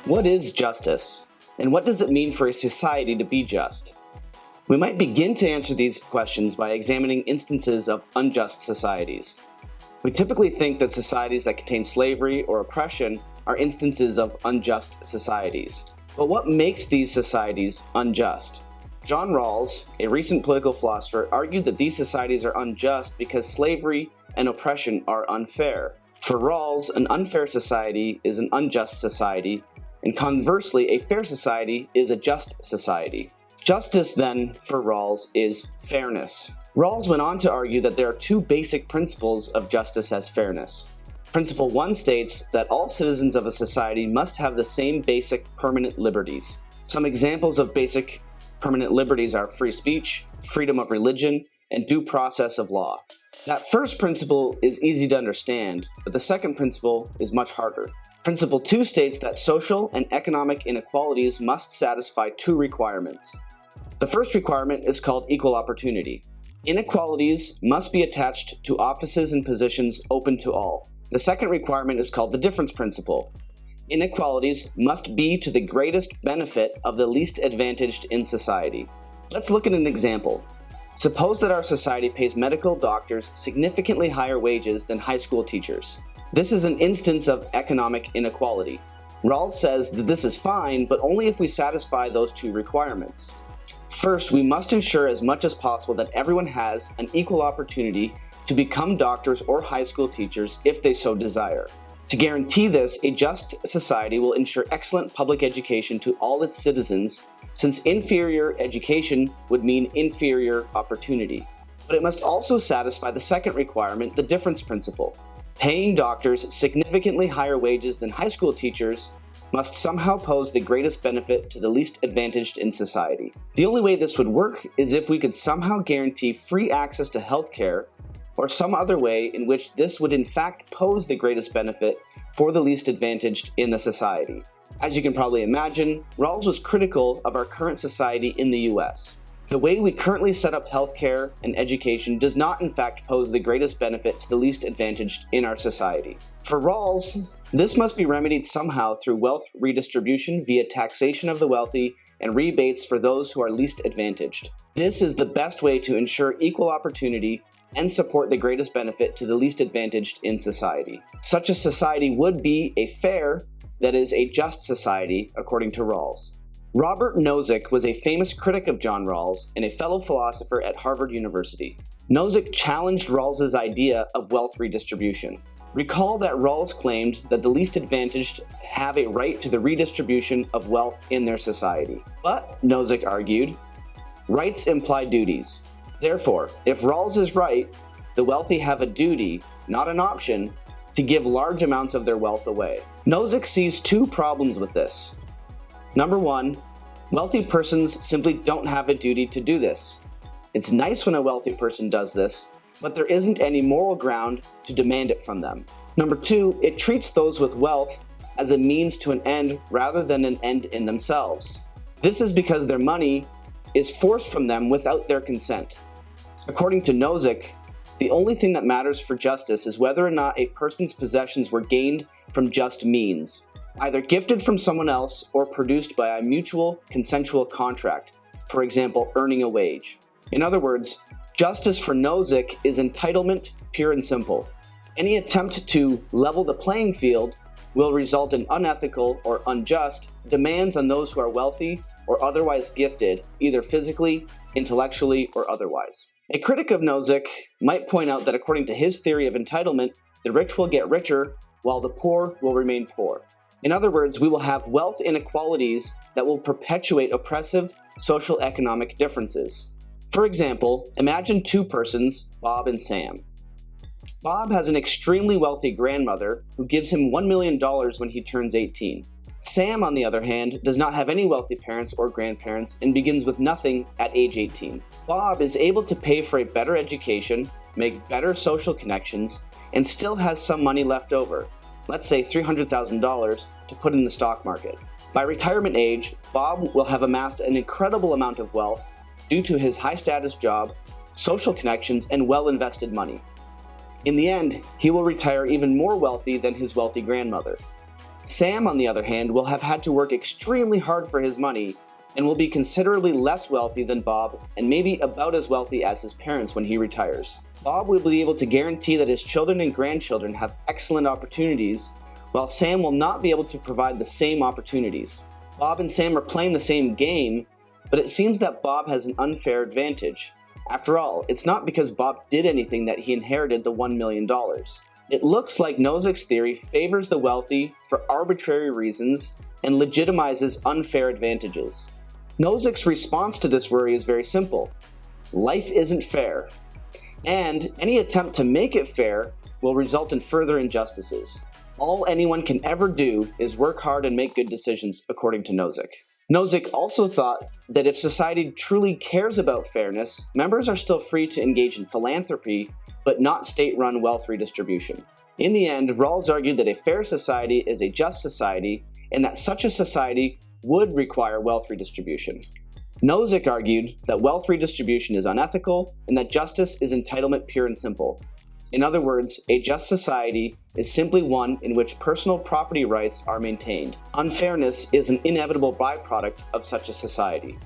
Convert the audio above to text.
What is justice? And what does it mean for a society to be just? We might begin to answer these questions by examining instances of unjust societies. We typically think that societies that contain slavery or oppression are instances of unjust societies. But what makes these societies unjust? John Rawls, a recent political philosopher, argued that these societies are unjust because slavery and oppression are unfair. For Rawls, an unfair society is an unjust society, and conversely, a fair society is a just society. Justice, then, for Rawls, is fairness. Rawls went on to argue that there are two basic principles of justice as fairness. Principle 1 states that all citizens of a society must have the same basic permanent liberties. Some examples of basic permanent liberties are free speech, freedom of religion, and due process of law. That first principle is easy to understand, but the second principle is much harder. Principle 2 states that social and economic inequalities must satisfy two requirements. The first requirement is called equal opportunity. Inequalities must be attached to offices and positions open to all. The second requirement is called the difference principle. Inequalities must be to the greatest benefit of the least advantaged in society. Let's look at an example. Suppose that our society pays medical doctors significantly higher wages than high school teachers. This is an instance of economic inequality. Rawls says that this is fine, but only if we satisfy those two requirements. First, we must ensure as much as possible that everyone has an equal opportunity to become doctors or high school teachers if they so desire. To guarantee this, a just society will ensure excellent public education to all its citizens, since inferior education would mean inferior opportunity. But it must also satisfy the second requirement, the difference principle. Paying doctors significantly higher wages than high school teachers must somehow pose the greatest benefit to the least advantaged in society. The only way this would work is if we could somehow guarantee free access to healthcare, or some other way in which this would in fact pose the greatest benefit for the least advantaged in the society. As you can probably imagine, Rawls was critical of our current society in the US. The way we currently set up healthcare and education does not in fact pose the greatest benefit to the least advantaged in our society. For Rawls, this must be remedied somehow through wealth redistribution via taxation of the wealthy and rebates for those who are least advantaged. This is the best way to ensure equal opportunity and support the greatest benefit to the least advantaged in society. Such a society would be a fair, that is, a just society, according to Rawls. Robert Nozick was a famous critic of John Rawls and a fellow philosopher at Harvard University. Nozick challenged Rawls's idea of wealth redistribution. Recall that Rawls claimed that the least advantaged have a right to the redistribution of wealth in their society. But, Nozick argued, rights imply duties. Therefore, if Rawls is right, the wealthy have a duty, not an option, to give large amounts of their wealth away. Nozick sees two problems with this. Number one, wealthy persons simply don't have a duty to do this. It's nice when a wealthy person does this, but there isn't any moral ground to demand it from them. Number two, it treats those with wealth as a means to an end rather than an end in themselves. This is because their money is forced from them without their consent. According to Nozick, the only thing that matters for justice is whether or not a person's possessions were gained from just means, either gifted from someone else or produced by a mutual consensual contract, for example, earning a wage. In other words, justice for Nozick is entitlement, pure and simple. Any attempt to level the playing field will result in unethical or unjust demands on those who are wealthy or otherwise gifted, either physically, intellectually, or otherwise. A critic of Nozick might point out that according to his theory of entitlement, the rich will get richer while the poor will remain poor. In other words, we will have wealth inequalities that will perpetuate oppressive social economic differences. For example, imagine two persons, Bob and Sam. Bob has an extremely wealthy grandmother who gives him $1 million when he turns 18. Sam, on the other hand, does not have any wealthy parents or grandparents and begins with nothing at age 18. Bob is able to pay for a better education, make better social connections, and still has some money left over, let's say $300,000, to put in the stock market. By retirement age, Bob will have amassed an incredible amount of wealth due to his high-status job, social connections, and well-invested money. In the end, he will retire even more wealthy than his wealthy grandmother. Sam, on the other hand, will have had to work extremely hard for his money and will be considerably less wealthy than Bob and maybe about as wealthy as his parents when he retires. Bob will be able to guarantee that his children and grandchildren have excellent opportunities, while Sam will not be able to provide the same opportunities. Bob and Sam are playing the same game, but it seems that Bob has an unfair advantage. After all, it's not because Bob did anything that he inherited the $1 million. It looks like Nozick's theory favors the wealthy for arbitrary reasons and legitimizes unfair advantages. Nozick's response to this worry is very simple. Life isn't fair, and any attempt to make it fair will result in further injustices. All anyone can ever do is work hard and make good decisions, according to Nozick. Nozick also thought that if society truly cares about fairness, members are still free to engage in philanthropy, but not state-run wealth redistribution. In the end, Rawls argued that a fair society is a just society, and that such a society would require wealth redistribution. Nozick argued that wealth redistribution is unethical, and that justice is entitlement pure and simple. In other words, a just society is simply one in which personal property rights are maintained. Unfairness is an inevitable byproduct of such a society.